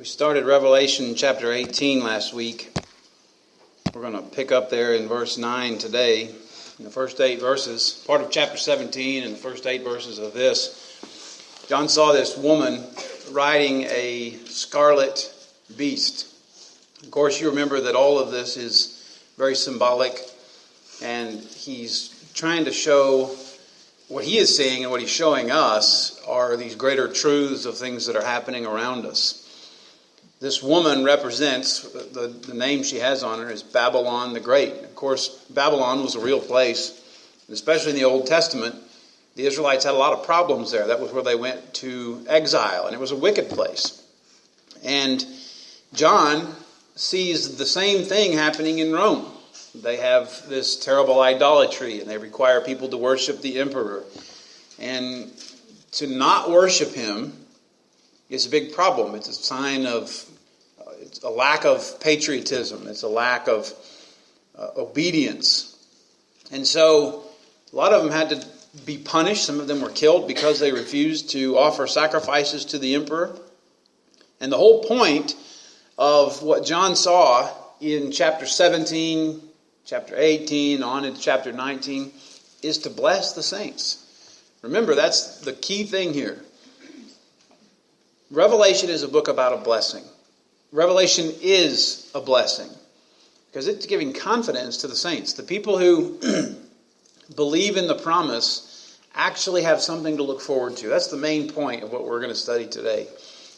We started Revelation chapter 18 last week. We're going to pick up there in verse 9 today, in the first 8 verses, part of chapter 17 and the first 8 verses of this. John saw this woman riding a scarlet beast. Of course, you remember that all of this is very symbolic, and he's trying to show what he is seeing and what he's showing us are these greater truths of things that are happening around us. This woman represents, the name she has on her is Babylon the Great. Of course, Babylon was a real place, especially in the Old Testament. The Israelites had a lot of problems there. That was where they went to exile, and it was a wicked place. And John sees the same thing happening in Rome. They have this terrible idolatry, and they require people to worship the emperor. And to not worship him is a big problem. It's a sign of it's a lack of patriotism. It's a lack of obedience. And so a lot of them had to be punished. Some of them were killed because they refused to offer sacrifices to the emperor. And the whole point of what John saw in chapter 17, chapter 18, on into chapter 19, is to bless the saints. Remember, that's the key thing here. Revelation is a book about a blessing. Revelation is a blessing because it's giving confidence to the saints. The people who believe in the promise actually have something to look forward to. That's the main point of what we're going to study today,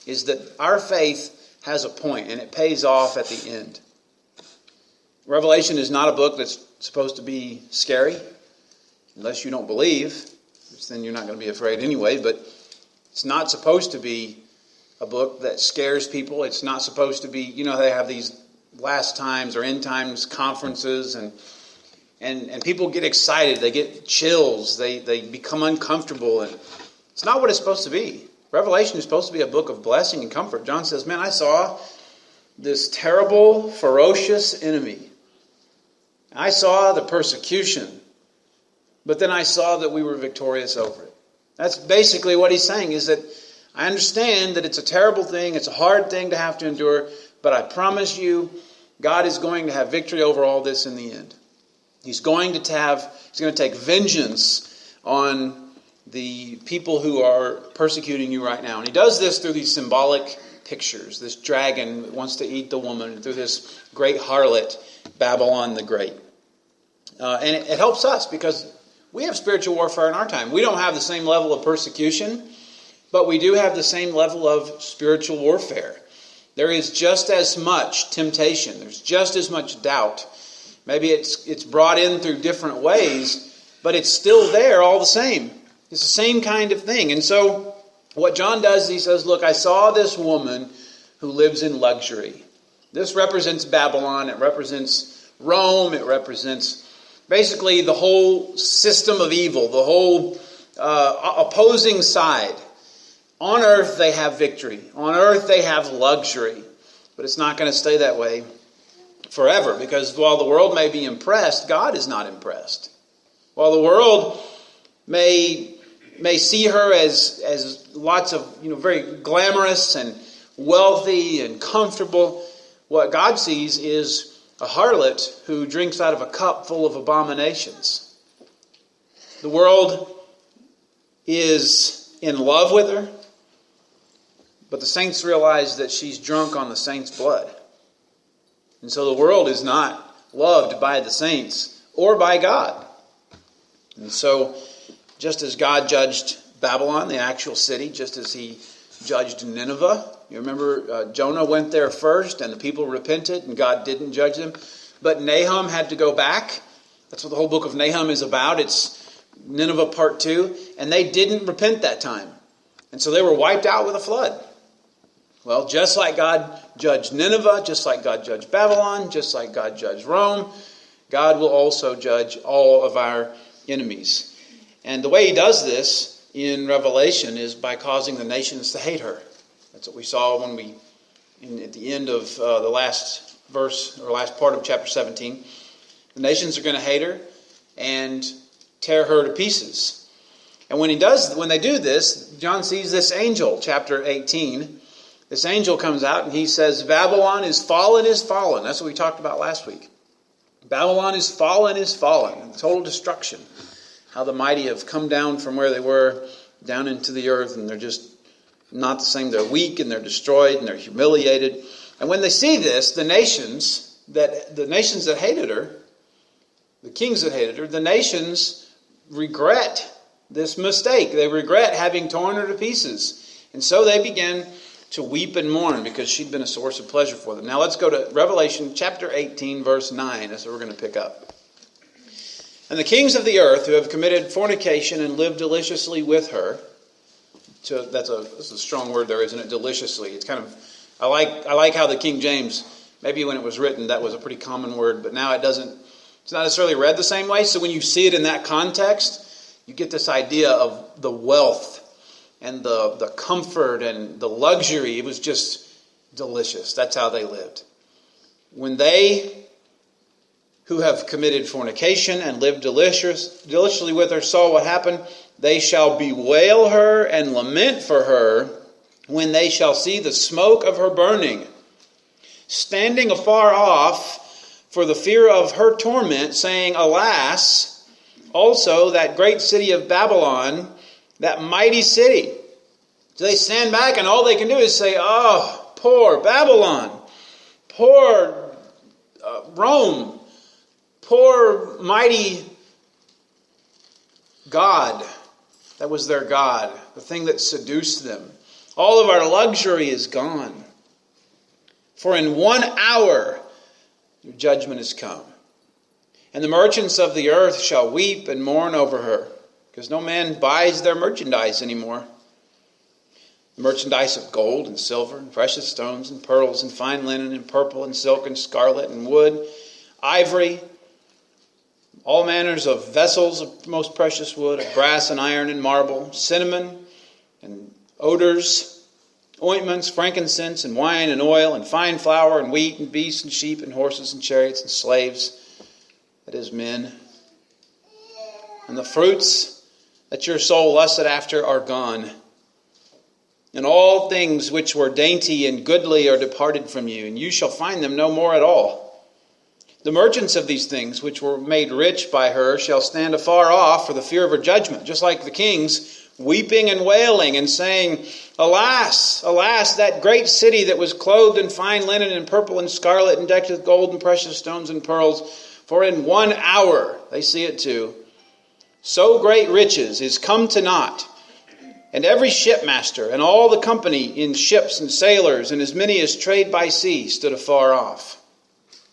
is that our faith has a point and it pays off at the end. Revelation is not a book that's supposed to be scary, unless you don't believe, which then you're not going to be afraid anyway, but it's not supposed to be a book that scares people. It's not supposed to be, they have these last times or end times conferences and people get excited. They get chills. They become uncomfortable. And it's not what it's supposed to be. Revelation is supposed to be a book of blessing and comfort. John says, man, I saw this terrible, ferocious enemy. I saw the persecution, but then I saw that we were victorious over it. That's basically what he's saying, is that I understand that it's a terrible thing, it's a hard thing to have to endure, but I promise you, God is going to have victory over all this in the end. He's going to take vengeance on the people who are persecuting you right now. And he does this through these symbolic pictures. This dragon that wants to eat the woman, and through this great harlot, Babylon the Great. And it helps us because we have spiritual warfare in our time. We don't have the same level of persecution, but we do have the same level of spiritual warfare. There is just as much temptation. There's just as much doubt. Maybe it's brought in through different ways, but it's still there all the same. It's the same kind of thing. And so what John does is he says, look, I saw this woman who lives in luxury. This represents Babylon. It represents Rome. It represents basically the whole system of evil, the whole opposing side. On earth they have victory. On earth they have luxury. But it's not going to stay that way forever, because while the world may be impressed, God is not impressed. While the world may see her as lots of very glamorous and wealthy and comfortable, what God sees is a harlot who drinks out of a cup full of abominations. The world is in love with her, but the saints realize that she's drunk on the saints' blood. And so the world is not loved by the saints or by God. And so just as God judged Babylon, the actual city, just as he judged Nineveh, you remember Jonah went there first and the people repented and God didn't judge them. But Nahum had to go back. That's what the whole book of Nahum is about. It's Nineveh part 2. And they didn't repent that time. And so they were wiped out with a flood. Well, just like God judged Nineveh, just like God judged Babylon, just like God judged Rome, God will also judge all of our enemies. And the way he does this in Revelation is by causing the nations to hate her. That's what we saw at the end of the last verse, or last part of chapter 17. The nations are going to hate her and tear her to pieces. And when they do this, John sees this angel, chapter 18, This angel comes out and he says, Babylon is fallen, is fallen. That's what we talked about last week. Babylon is fallen, is fallen. Total destruction. How the mighty have come down from where they were down into the earth, and they're just not the same. They're weak and they're destroyed and they're humiliated. And when they see this, the nations that hated her, the kings that hated her, the nations regret this mistake. They regret having torn her to pieces. And so they began to weep and mourn because she'd been a source of pleasure for them. Now let's go to Revelation chapter 18, verse 9. That's what we're going to pick up. And the kings of the earth who have committed fornication and lived deliciously with her. That's a strong word there, isn't it? Deliciously. It's kind of, I like how the King James, maybe when it was written, that was a pretty common word, but now it's not necessarily read the same way. So when you see it in that context, you get this idea of the wealth and the comfort and the luxury. It was just delicious. That's how they lived. When they who have committed fornication and lived deliciously with her saw what happened, they shall bewail her and lament for her when they shall see the smoke of her burning, standing afar off for the fear of her torment, saying, Alas, also that great city of Babylon, that mighty city. So they stand back and all they can do is say, oh, poor Babylon, poor Rome, poor mighty God. That was their God, the thing that seduced them. All of our luxury is gone. For in 1 hour your judgment is come. And the merchants of the earth shall weep and mourn over her, because no man buys their merchandise anymore. The merchandise of gold and silver and precious stones and pearls and fine linen and purple and silk and scarlet and wood, ivory, all manners of vessels of most precious wood, of brass and iron and marble, cinnamon and odors, ointments, frankincense and wine and oil and fine flour and wheat and beasts and sheep and horses and chariots and slaves, that is men. And the fruits that your soul lusted after are gone. And all things which were dainty and goodly are departed from you, and you shall find them no more at all. The merchants of these things, which were made rich by her, shall stand afar off for the fear of her judgment, just like the kings, weeping and wailing and saying, Alas, alas, that great city that was clothed in fine linen and purple and scarlet and decked with gold and precious stones and pearls, for in 1 hour, they see it too, so great riches is come to naught. And every shipmaster and all the company in ships and sailors and as many as trade by sea stood afar off.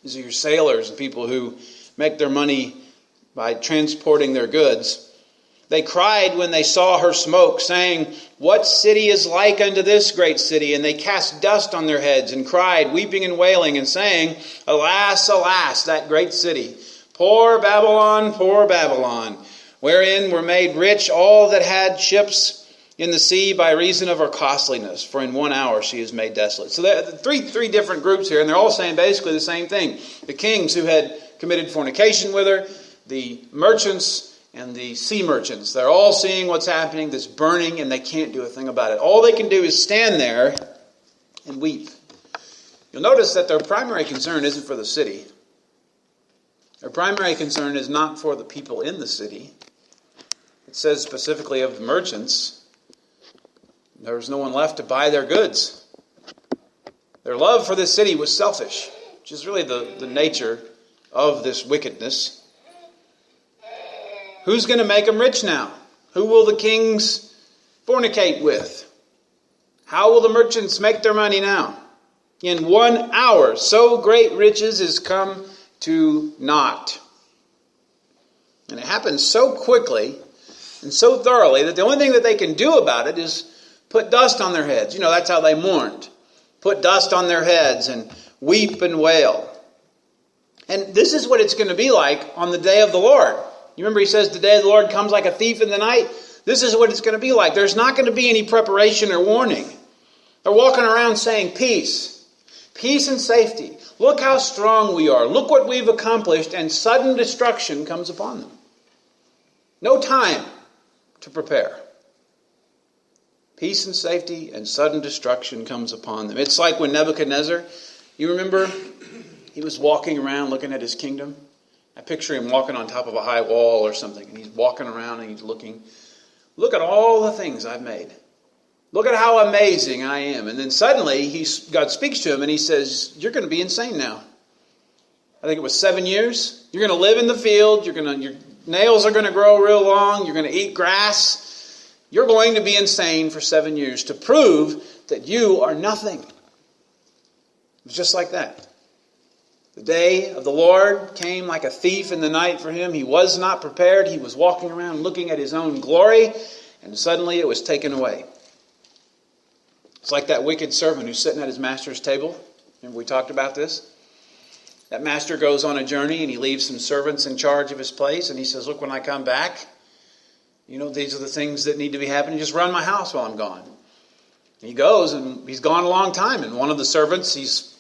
These are your sailors and people who make their money by transporting their goods. They cried when they saw her smoke, saying, What city is like unto this great city? And they cast dust on their heads and cried, weeping and wailing, and saying, Alas, alas, that great city! Poor Babylon, wherein were made rich all that had ships in the sea by reason of her costliness, for in 1 hour she is made desolate. So there are three different groups here, and they're all saying basically the same thing. The kings who had committed fornication with her, the merchants, and the sea merchants. They're all seeing what's happening, this burning, and they can't do a thing about it. All they can do is stand there and weep. You'll notice that their primary concern isn't for the city. Their primary concern is not for the people in the city. It says specifically of the merchants, there was no one left to buy their goods. Their love for this city was selfish, which is really the nature of this wickedness. Who's going to make them rich now? Who will the kings fornicate with? How will the merchants make their money now? In 1 hour, so great riches is come to naught. And it happens so quickly and so thoroughly that the only thing that they can do about it is put dust on their heads. You know, that's how they mourned. Put dust on their heads and weep and wail. And this is what it's going to be like on the day of the Lord. You remember he says the day of the Lord comes like a thief in the night? This is what it's going to be like. There's not going to be any preparation or warning. They're walking around saying peace. Peace and safety. Look how strong we are. Look what we've accomplished. And sudden destruction comes upon them. No time to prepare. Peace and safety, and sudden destruction comes upon them. It's like when Nebuchadnezzar, you remember, he was walking around looking at his kingdom. I picture him walking on top of a high wall or something, and he's walking around and he's looking. Look at all the things I've made. Look at how amazing I am. And then suddenly God speaks to him and he says, you're going to be insane now. I think it was 7 years. You're going to live in the field. Your nails are going to grow real long. You're going to eat grass. You're going to be insane for 7 years to prove that you are nothing. It was just like that. The day of the Lord came like a thief in the night for him. He was not prepared. He was walking around looking at his own glory, and suddenly it was taken away. It's like that wicked servant who's sitting at his master's table. Remember we talked about this? That master goes on a journey and he leaves some servants in charge of his place, and he says, look, when I come back, these are the things that need to be happening. Just run my house while I'm gone. And he goes, and he's gone a long time. And one of the servants, he's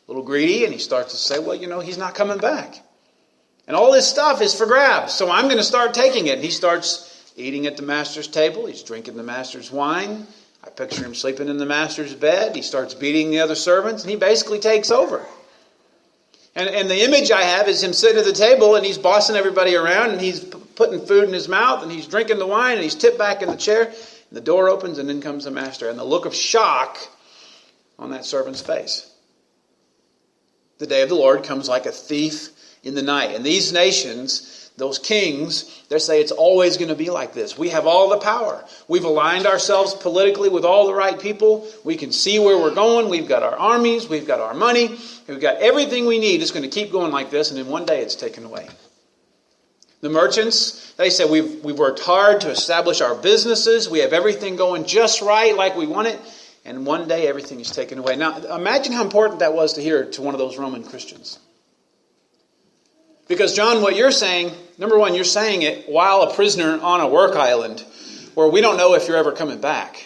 a little greedy, and he starts to say, well, he's not coming back. And all this stuff is for grabs, so I'm going to start taking it. And he starts eating at the master's table. He's drinking the master's wine. I picture him sleeping in the master's bed. He starts beating the other servants, and he basically takes over. And the image I have is him sitting at the table, and he's bossing everybody around, and he's putting food in his mouth, and he's drinking the wine, and he's tipped back in the chair. And the door opens, and in comes the master. And the look of shock on that servant's face. The day of the Lord comes like a thief in the night. And these nations, those kings, they say it's always going to be like this. We have all the power. We've aligned ourselves politically with all the right people. We can see where we're going. We've got our armies. We've got our money. We've got everything we need. It's going to keep going like this, and then one day it's taken away. The merchants, they say we've worked hard to establish our businesses. We have everything going just right like we want it. And one day everything is taken away. Now, imagine how important that was to hear to one of those Roman Christians. Because, John, what you're saying, number one, you're saying it while a prisoner on a work island where we don't know if you're ever coming back.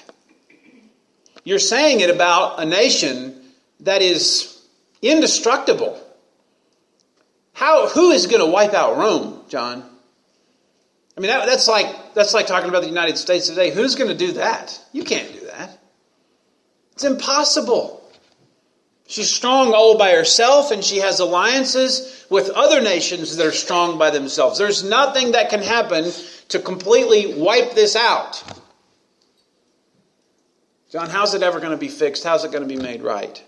You're saying it about a nation that is indestructible. Who is going to wipe out Rome, John? I mean, that's like talking about the United States today. Who's going to do that? You can't do that. It's impossible. She's strong all by herself, and she has alliances with other nations that are strong by themselves. There's nothing that can happen to completely wipe this out. John, how's it ever going to be fixed? How's it going to be made right?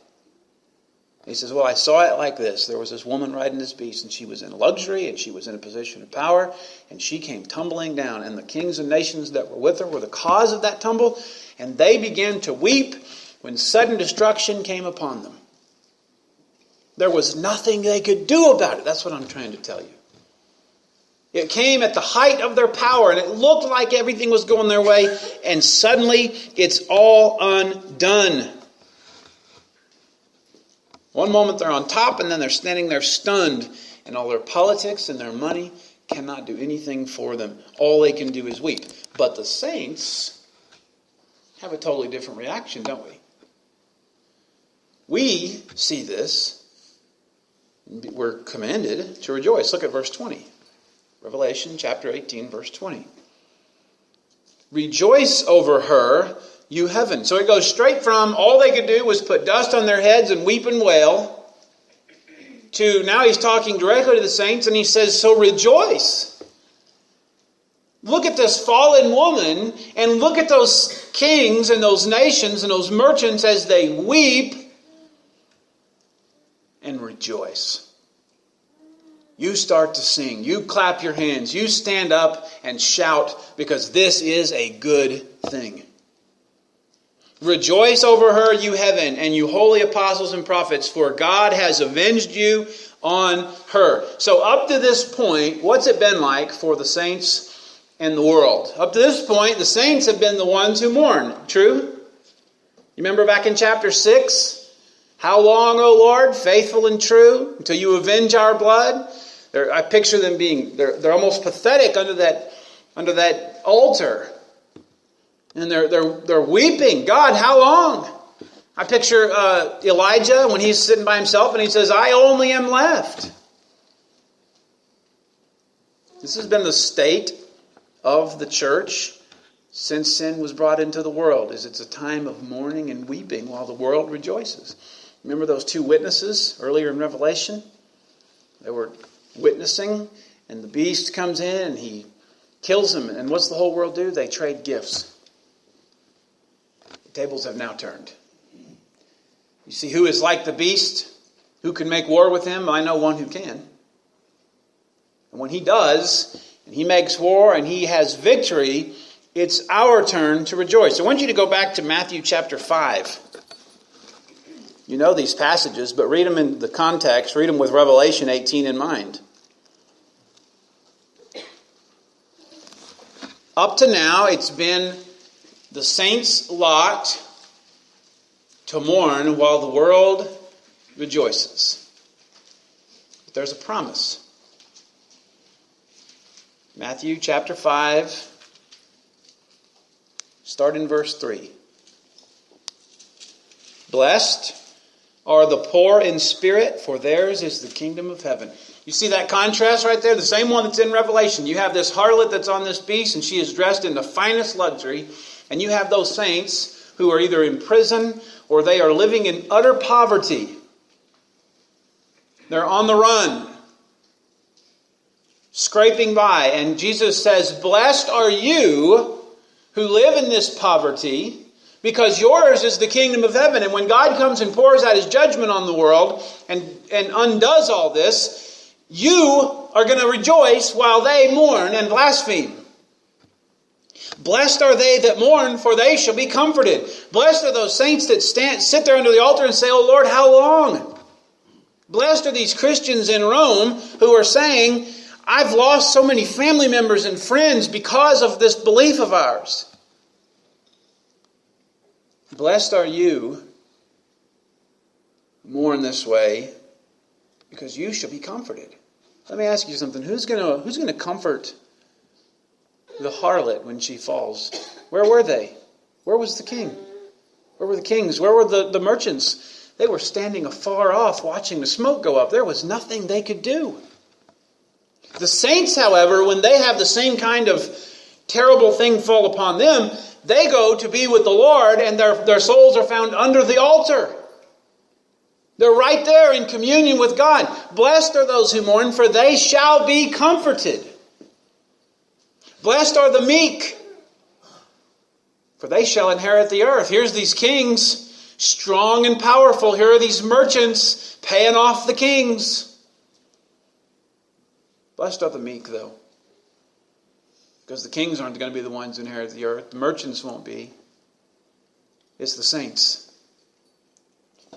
He says, well, I saw it like this. There was this woman riding this beast, and she was in luxury, and she was in a position of power, and she came tumbling down. And the kings and nations that were with her were the cause of that tumble, and they began to weep when sudden destruction came upon them. There was nothing they could do about it. That's what I'm trying to tell you. It came at the height of their power, and it looked like everything was going their way, and suddenly it's all undone. One moment they're on top, and then they're standing there stunned, and all their politics and their money cannot do anything for them. All they can do is weep. But the saints have a totally different reaction, don't we? We see this. We're commanded to rejoice. Look at verse 20. Revelation chapter 18, verse 20. Rejoice over her, you heaven. So it goes straight from all they could do was put dust on their heads and weep and wail to now he's talking directly to the saints and he says, so rejoice. Look at this fallen woman and look at those kings and those nations and those merchants as they weep and rejoice. You start to sing. You clap your hands. You stand up and shout because this is a good thing. Rejoice over her, you heaven, and you holy apostles and prophets, for God has avenged you on her. So up to this point, what's it been like for the saints and the world? Up to this point, the saints have been the ones who mourn. True? You remember back in chapter 6? How long, O Lord, faithful and true, until you avenge our blood? I picture them being, they're almost pathetic under that altar. And they're weeping. God, how long? I picture Elijah when he's sitting by himself and he says, I only am left. This has been the state of the church since sin was brought into the world is it's a time of mourning and weeping while the world rejoices. Remember those two witnesses earlier in Revelation? They were witnessing, and the beast comes in and he kills them. And what's the whole world do? They trade gifts. The tables have now turned. You see who is like the beast? Who can make war with him? I know one who can. And when he does, and he makes war and he has victory, it's our turn to rejoice. I want you to go back to Matthew chapter 5. You know these passages, but read them in the context. Read them with Revelation 18 in mind. Up to now, it's been the saints' lot to mourn while the world rejoices. But there's a promise. Matthew chapter 5, start in verse 3. Blessed are the poor in spirit, for theirs is the kingdom of heaven. You see that contrast right there? The same one that's in Revelation. You have this harlot that's on this beast, and she is dressed in the finest luxury. And you have those saints who are either in prison or they are living in utter poverty. They're on the run, scraping by. And Jesus says, blessed are you who live in this poverty, because yours is the kingdom of heaven. And when God comes and pours out his judgment on the world and undoes all this, you are going to rejoice while they mourn and blaspheme. Blessed are they that mourn, for they shall be comforted. Blessed are those saints that sit there under the altar and say, oh Lord, how long? Blessed are these Christians in Rome who are saying, I've lost so many family members and friends because of this belief of ours. Blessed are you who mourn this way, because you shall be comforted. Let me ask you something. Who's going to comfort the harlot when she falls? Where were they? Where was the king? Where were the kings? Where were the merchants? They were standing afar off watching the smoke go up. There was nothing they could do. The saints, however, when they have the same kind of terrible thing fall upon them, they go to be with the Lord, and their souls are found under the altar. They're right there in communion with God. Blessed are those who mourn, for they shall be comforted. Blessed are the meek, for they shall inherit the earth. Here's these kings, strong and powerful. Here are these merchants paying off the kings. Blessed are the meek, though, because the kings aren't going to be the ones who inherit the earth. The merchants won't be. It's the saints.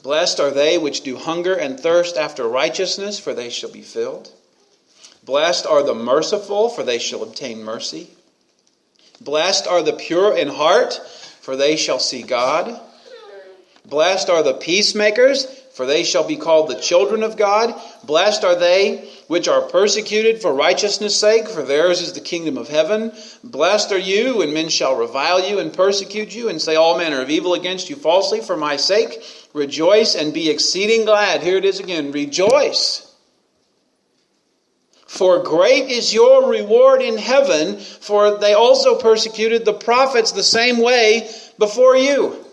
Blessed are they which do hunger and thirst after righteousness, for they shall be filled. Blessed are the merciful, for they shall obtain mercy. Blessed are the pure in heart, for they shall see God. Blessed are the peacemakers, for they shall be called the children of God. Blessed are they which are persecuted for righteousness' sake, for theirs is the kingdom of heaven. Blessed are you when men shall revile you and persecute you and say all manner of evil against you falsely for my sake. Rejoice and be exceeding glad. Here it is again. Rejoice. For great is your reward in heaven, for they also persecuted the prophets the same way before you.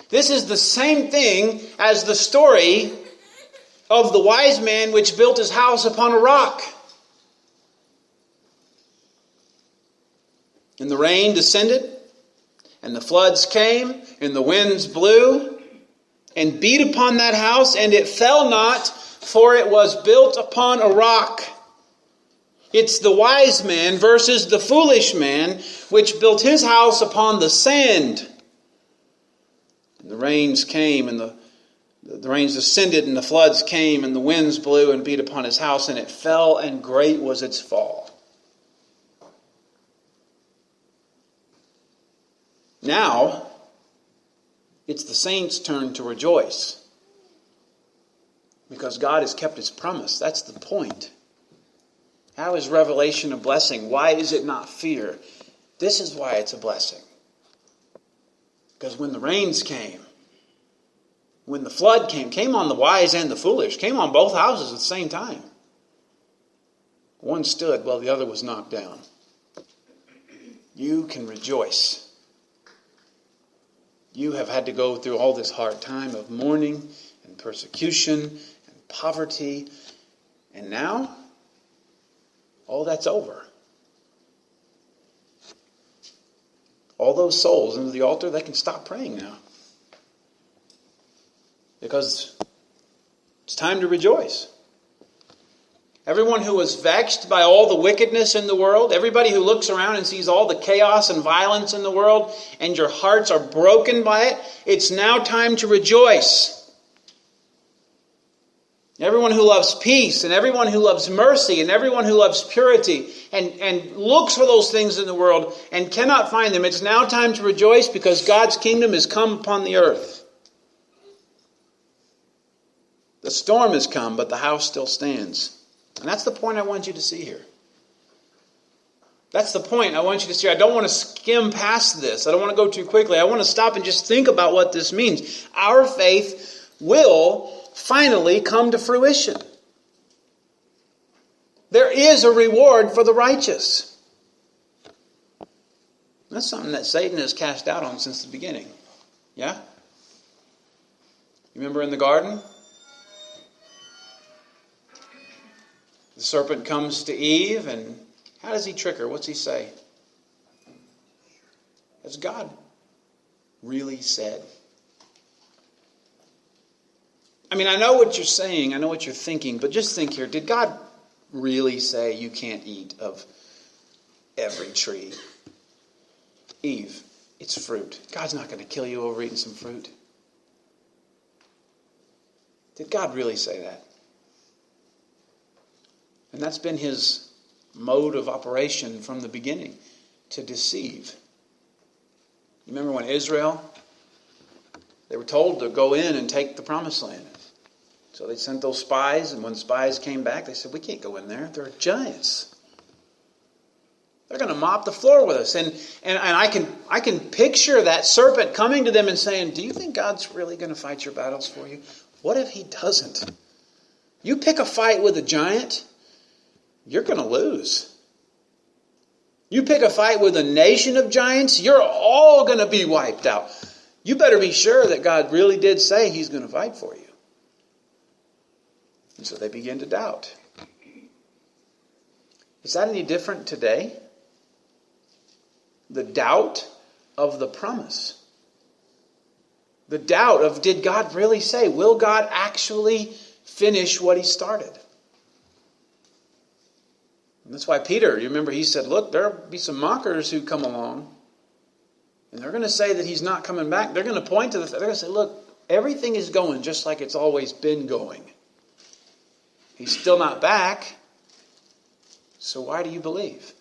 This is the same thing as the story of the wise man which built his house upon a rock. And the rain descended, and the floods came, and the winds blew, and beat upon that house, and it fell not, for it was built upon a rock. It's the wise man versus the foolish man, which built his house upon the sand. And the rains came, and the rains descended, and the floods came, and the winds blew and beat upon his house, and it fell, and great was its fall. Now, it's the saints' turn to rejoice, because God has kept his promise. That's the point. How is revelation a blessing? Why is it not fear? This is why it's a blessing. Because when the rains came, when the flood came on the wise and the foolish, came on both houses at the same time. One stood while the other was knocked down. you can rejoice. You have had to go through all this hard time of mourning and persecution and poverty. And now, all that's over. All those souls into the altar, they can stop praying now. Because it's time to rejoice. Everyone who was vexed by all the wickedness in the world, everybody who looks around and sees all the chaos and violence in the world, and your hearts are broken by it, it's now time to rejoice. Everyone who loves peace, and everyone who loves mercy, and everyone who loves purity, and looks for those things in the world and cannot find them, it's now time to rejoice because God's kingdom has come upon the earth. The storm has come, but the house still stands. And that's the point I want you to see here. That's the point I want you to see. I don't want to skim past this. I don't want to go too quickly. I want to stop and just think about what this means. Our faith will finally come to fruition. There is a reward for the righteous. That's something that Satan has cast doubt on since the beginning. Yeah? You remember in the garden? The serpent comes to Eve, and how does he trick her? What's he say? Has God really said? I mean, I know what you're saying, I know what you're thinking, but just think here. Did God really say you can't eat of every tree? Eve, it's fruit. God's not going to kill you over eating some fruit. Did God really say that? And that's been his mode of operation from the beginning, to deceive. You remember when Israel, they were told to go in and take the promised land. So they sent those spies, and when spies came back, they said, we can't go in there. There are giants. They're going to mop the floor with us. And I can picture that serpent coming to them and saying, do you think God's really going to fight your battles for you? What if he doesn't? You pick a fight with a giant, you're going to lose. You pick a fight with a nation of giants, you're all going to be wiped out. You better be sure that God really did say he's going to fight for you. And so they begin to doubt. Is that any different today? The doubt of the promise. The doubt of, did God really say? Will God actually finish what he started? And that's why Peter, you remember, he said, look, there'll be some mockers who come along, and they're going to say that he's not coming back. They're going to point to they're going to say, look, everything is going just like it's always been going. He's still not back, so why do you believe?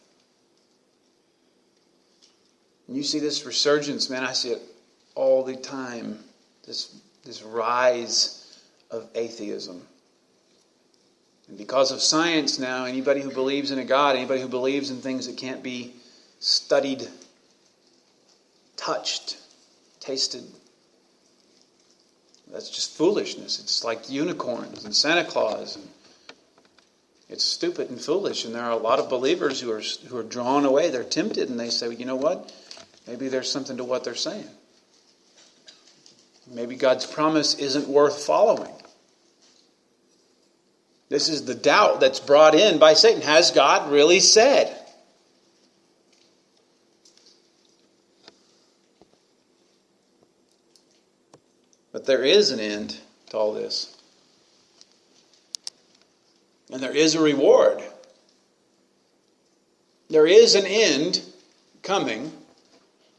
And you see this resurgence, man, I see it all the time, this rise of atheism. And because of science now, anybody who believes in a God, anybody who believes in things that can't be studied, touched, tasted, that's just foolishness. It's like unicorns and Santa Claus. And it's stupid and foolish. And there are a lot of believers who are drawn away. They're tempted, and they say, well, you know what? Maybe there's something to what they're saying. Maybe God's promise isn't worth following. This is the doubt that's brought in by Satan. Has God really said? But there is an end to all this. And there is a reward. There is an end coming.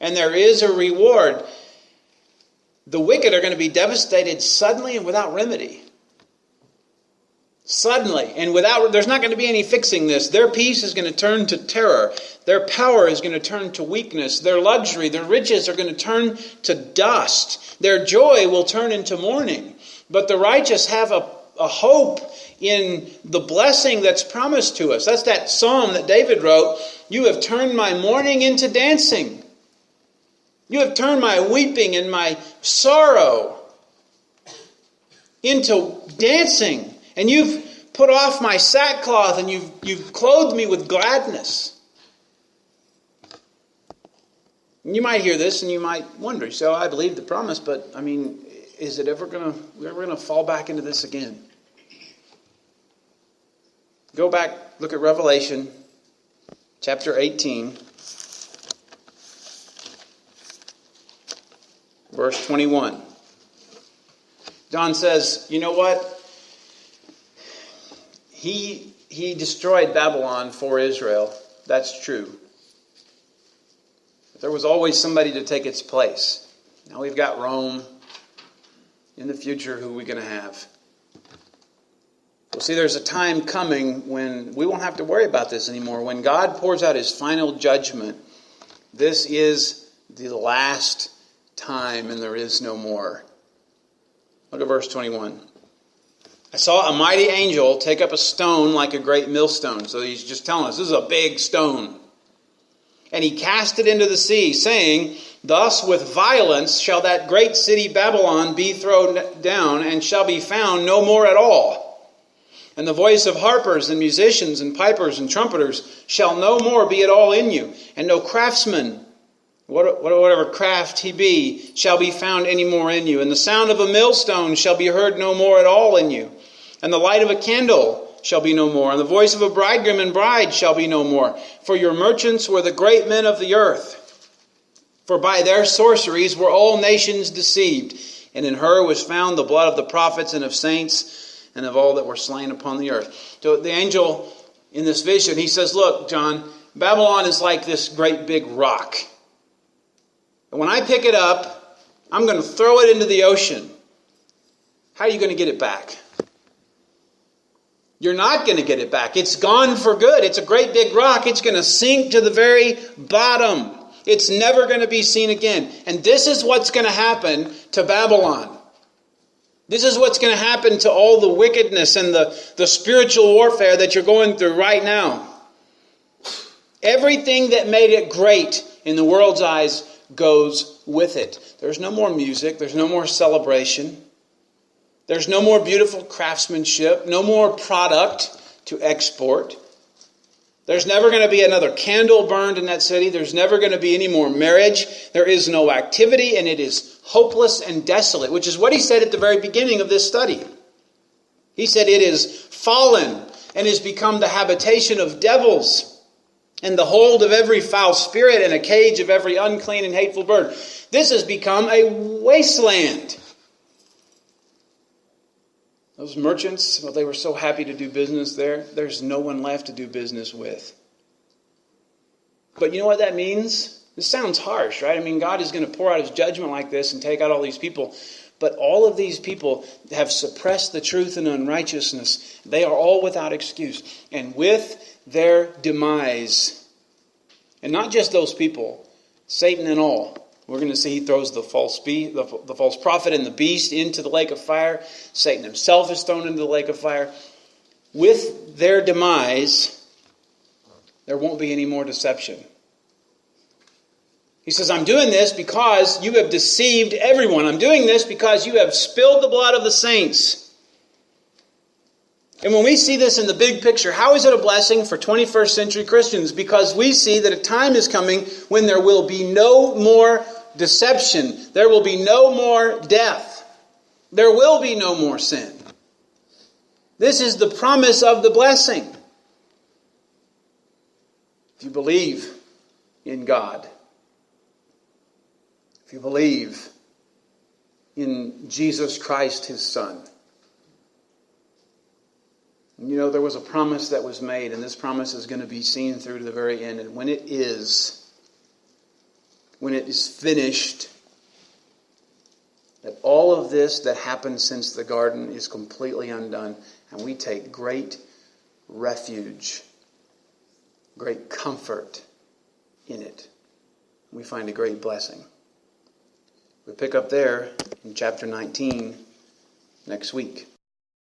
And there is a reward. The wicked are going to be devastated suddenly and without remedy. Suddenly, and there's not going to be any fixing this. Their peace is going to turn to terror. Their power is going to turn to weakness. Their luxury, their riches are going to turn to dust. Their joy will turn into mourning. But the righteous have a hope in the blessing that's promised to us. That's that psalm that David wrote. You have turned my mourning into dancing. You have turned my weeping and my sorrow into dancing. And you've put off my sackcloth and you've clothed me with gladness. You might hear this and you might wonder, so I believe the promise, but I mean, is it ever going to fall back into this again? Go back, look at Revelation chapter 18, verse 21. John says, you know what? He destroyed Babylon for Israel. That's true. But there was always somebody to take its place. Now we've got Rome. In the future, who are we going to have? Well, see, there's a time coming when we won't have to worry about this anymore. When God pours out his final judgment, this is the last time and there is no more. Look at verse 21. I saw a mighty angel take up a stone like a great millstone. So he's just telling us this is a big stone. And he cast it into the sea, saying, thus with violence shall that great city Babylon be thrown down, and shall be found no more at all. And the voice of harpers and musicians and pipers and trumpeters shall no more be at all in you. And no craftsman, whatever craft he be, shall be found any more in you. And the sound of a millstone shall be heard no more at all in you. And the light of a candle shall be no more. And the voice of a bridegroom and bride shall be no more. For your merchants were the great men of the earth. For by their sorceries were all nations deceived. And in her was found the blood of the prophets and of saints and of all that were slain upon the earth. So the angel in this vision, he says, look, John, Babylon is like this great big rock. And when I pick it up, I'm going to throw it into the ocean. How are you going to get it back? You're not going to get it back. It's gone for good. It's a great big rock. It's going to sink to the very bottom. It's never going to be seen again. And this is what's going to happen to Babylon. This is what's going to happen to all the wickedness and the spiritual warfare that you're going through right now. Everything that made it great in the world's eyes goes with it. There's no more music. There's no more celebration. There's no more beautiful craftsmanship. No more product to export. There's never going to be another candle burned in that city. There's never going to be any more marriage. There is no activity, and it is hopeless and desolate, which is what he said at the very beginning of this study. He said it is fallen and has become the habitation of devils and the hold of every foul spirit and a cage of every unclean and hateful bird. This has become a wasteland. Those merchants, well, they were so happy to do business there. There's no one left to do business with. But you know what that means? This sounds harsh, right? I mean, God is going to pour out his judgment like this and take out all these people. But all of these people have suppressed the truth and unrighteousness. They are all without excuse. And with their demise, and not just those people, Satan and all, we're going to see he throws the false prophet and the beast into the lake of fire. Satan himself is thrown into the lake of fire. With their demise, there won't be any more deception. He says, I'm doing this because you have deceived everyone. I'm doing this because you have spilled the blood of the saints. And when we see this in the big picture, how is it a blessing for 21st century Christians? Because we see that a time is coming when there will be no more deception. There will be no more death. There will be no more sin. This is the promise of the blessing. If you believe in God, if you believe in Jesus Christ, his Son. You know, there was a promise that was made, and this promise is going to be seen through to the very end. And when it is finished, that all of this that happened since the garden is completely undone, and we take great refuge, great comfort in it. We find a great blessing. We pick up there in chapter 19 next week.